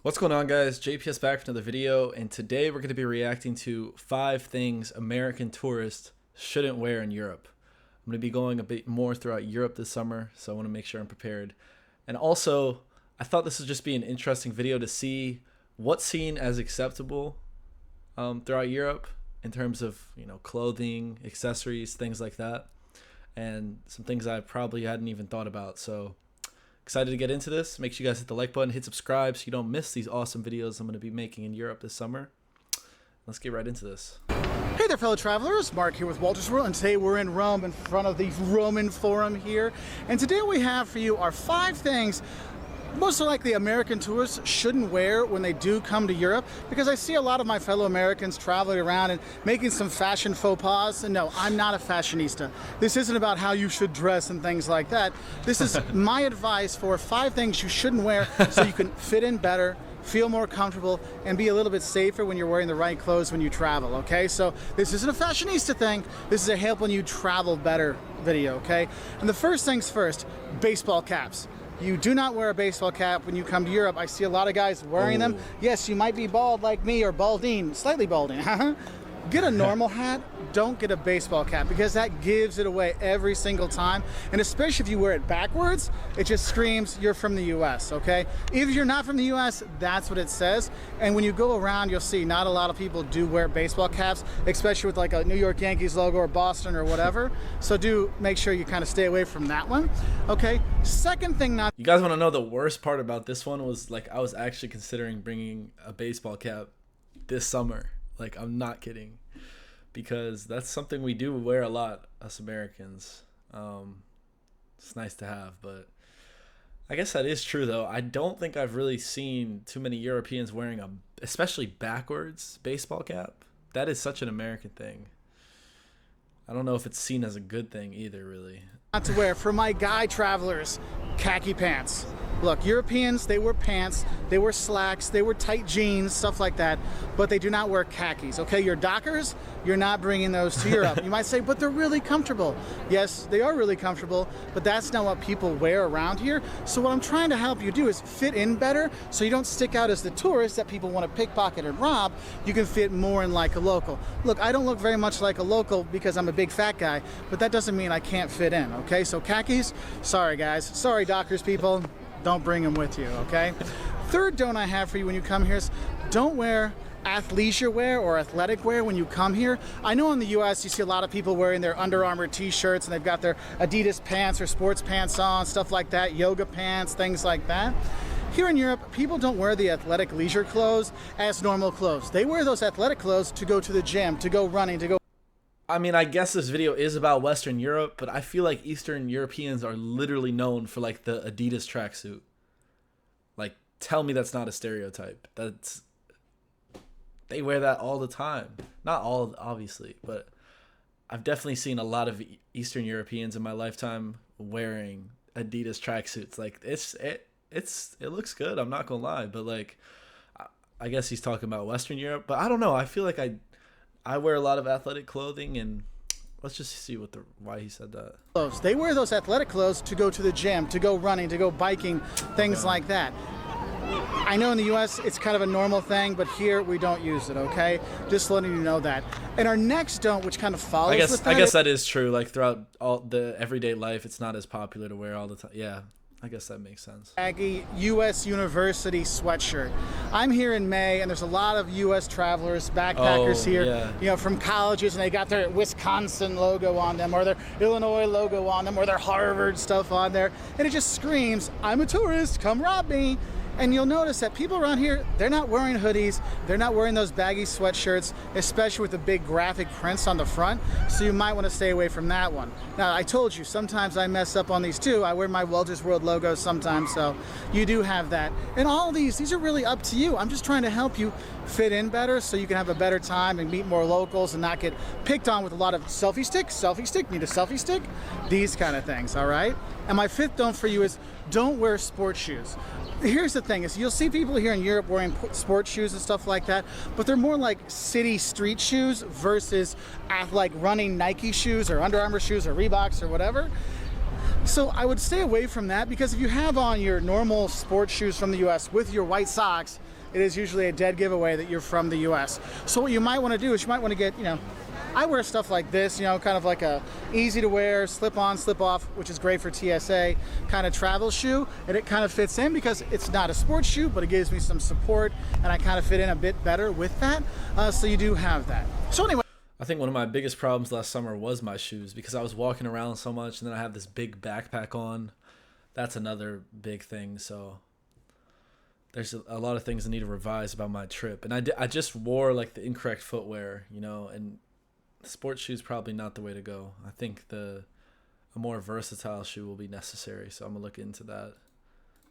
What's going on, guys? JPS back for another video, and today we're going to be reacting to 5 things American tourists shouldn't wear in Europe. I'm going to be going a bit more throughout Europe this summer, so I want to make sure I'm prepared. And also, I thought this would just be an interesting video to see what's seen as acceptable throughout Europe in terms of, clothing, accessories, things like that, and some things I probably hadn't even thought about. So excited to get into this. Make sure you guys hit the like button, hit subscribe so you don't miss these awesome videos I'm going to be making in Europe this summer. Let's get right into this. Hey there, fellow travelers. Mark here with Walter's World, and today we're in Rome in front of the Roman Forum here. And today what we have for you are 5 things most likely American tourists shouldn't wear when they do come to Europe, because I see a lot of my fellow Americans traveling around and making some fashion faux pas. And no, I'm not a fashionista. This isn't about how you should dress and things like that. This is my advice for 5 things you shouldn't wear so you can fit in better, feel more comfortable, and be a little bit safer when you're wearing the right clothes when you travel, okay? So this isn't a fashionista thing. This is a helping you travel better video, okay? And the first things first, baseball caps. You do not wear a baseball cap when you come to Europe. I see a lot of guys wearing them. Yes, you might be bald like me, or balding, slightly balding. Get a normal hat. Don't get a baseball cap, because that gives it away every single time. And especially if you wear it backwards, it just screams you're from the US, okay? If you're not from the US, that's what it says. And when you go around, you'll see not a lot of people do wear baseball caps, especially with like a New York Yankees logo or Boston or whatever. So do make sure you kind of stay away from that one, okay? Second thing not... You guys want to know the worst part about this one was, like, I was actually considering bringing a baseball cap this summer. Like, I'm not kidding. Because that's something we do wear a lot, us Americans. It's nice to have, but I guess that is true, though. I don't think I've really seen too many Europeans wearing a, especially backwards, baseball cap. That is such an American thing. I don't know if it's seen as a good thing either, really. Not to wear, for my guy travelers, khaki pants. Look, Europeans, they wear pants, they wear slacks, they wear tight jeans, stuff like that, but they do not wear khakis, okay? Your Dockers, you're not bringing those to Europe. You might say, but they're really comfortable. Yes, they are really comfortable, but that's not what people wear around here. So what I'm trying to help you do is fit in better, so you don't stick out as the tourist that people want to pickpocket and rob. You can fit more in like a local. Look, I don't look very much like a local because I'm a big fat guy, but that doesn't mean I can't fit in, okay? So khakis, sorry guys, sorry Dockers people. Don't bring them with you, okay? Third don't I have for you when you come here is don't wear athleisure wear or athletic wear when you come here. I know in the US you see a lot of people wearing their Under Armour t-shirts, and they've got their Adidas pants or sports pants on, stuff like that, yoga pants, things like that. Here in Europe, people don't wear the athletic leisure clothes as normal clothes. They wear those athletic clothes to go to the gym, to go running, to go... I mean, I guess this video is about Western Europe, but I feel like Eastern Europeans are literally known for, like, the Adidas tracksuit. Like, tell me that's not a stereotype. They wear that all the time. Not all, obviously, but I've definitely seen a lot of Eastern Europeans in my lifetime wearing Adidas tracksuits. Like, it looks good, I'm not gonna lie, but, like, I guess he's talking about Western Europe, but I don't know. I feel like I wear a lot of athletic clothing, and let's just see why he said that. They wear those athletic clothes to go to the gym, to go running, to go biking, things like that. I know in the US it's kind of a normal thing, but here we don't use it, okay? Just letting you know that. And our next don't, which kind of follows with that. I guess that is true. Like, throughout all the everyday life, it's not as popular to wear all the time. Yeah. I guess that makes sense. Khaki US University sweatshirt. I'm here in May, and there's a lot of US travelers, backpackers here, yeah. You know, from colleges, and they got their Wisconsin logo on them, or their Illinois logo on them, or their Harvard stuff on there, and it just screams, I'm a tourist, come rob me. And you'll notice that people around here, they're not wearing hoodies, they're not wearing those baggy sweatshirts, especially with the big graphic prints on the front, so you might want to stay away from that one. Now, I told you, sometimes I mess up on these too. I wear my Walter's World logo sometimes, so you do have that. And all these are really up to you. I'm just trying to help you fit in better so you can have a better time and meet more locals and not get picked on with a lot of selfie stick, need a selfie stick, these kind of things, all right? And my 5th don't for you is don't wear sports shoes. Here's the thing, is you'll see people here in Europe wearing sports shoes and stuff like that, but they're more like city street shoes versus like running Nike shoes or Under Armour shoes or Reeboks or whatever. So I would stay away from that, because if you have on your normal sports shoes from the US with your white socks, it is usually a dead giveaway that you're from the US. So what you might want to do is you might want to get, I wear stuff like this, kind of like a easy to wear, slip on, slip off, which is great for TSA kind of travel shoe. And it kind of fits in because it's not a sports shoe, but it gives me some support, and I kind of fit in a bit better with that. So you do have that. So anyway. I think one of my biggest problems last summer was my shoes, because I was walking around so much, and then I have this big backpack on. That's another big thing. So there's a lot of things I need to revise about my trip. And I just wore like the incorrect footwear, and sports shoes probably not the way to go. I think a more versatile shoe will be necessary. So I'm gonna look into that.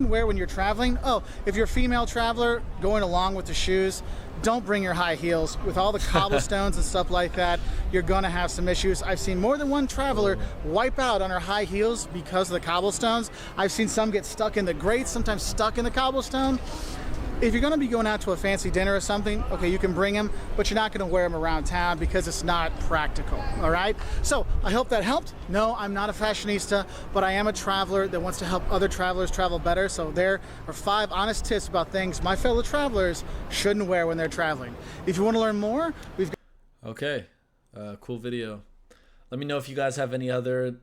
Wear when you're traveling. Oh, if you're a female traveler going along with the shoes, don't bring your high heels. With all the cobblestones and stuff like that, you're gonna have some issues. I've seen more than one traveler wipe out on her high heels because of the cobblestones. I've seen some get stuck in the grates, sometimes stuck in the cobblestone. If you're going to be going out to a fancy dinner or something, okay, you can bring them, but you're not going to wear them around town because it's not practical, all right? So I hope that helped. No, I'm not a fashionista, but I am a traveler that wants to help other travelers travel better. So there are 5 honest tips about things my fellow travelers shouldn't wear when they're traveling. If you want to learn more, we've got... Okay, cool video. Let me know if you guys have any other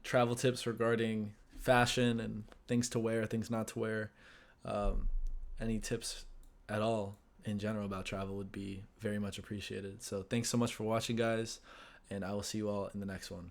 travel tips regarding fashion and things to wear, things not to wear. Any tips at all in general about travel would be very much appreciated. So thanks so much for watching, guys, and I will see you all in the next one.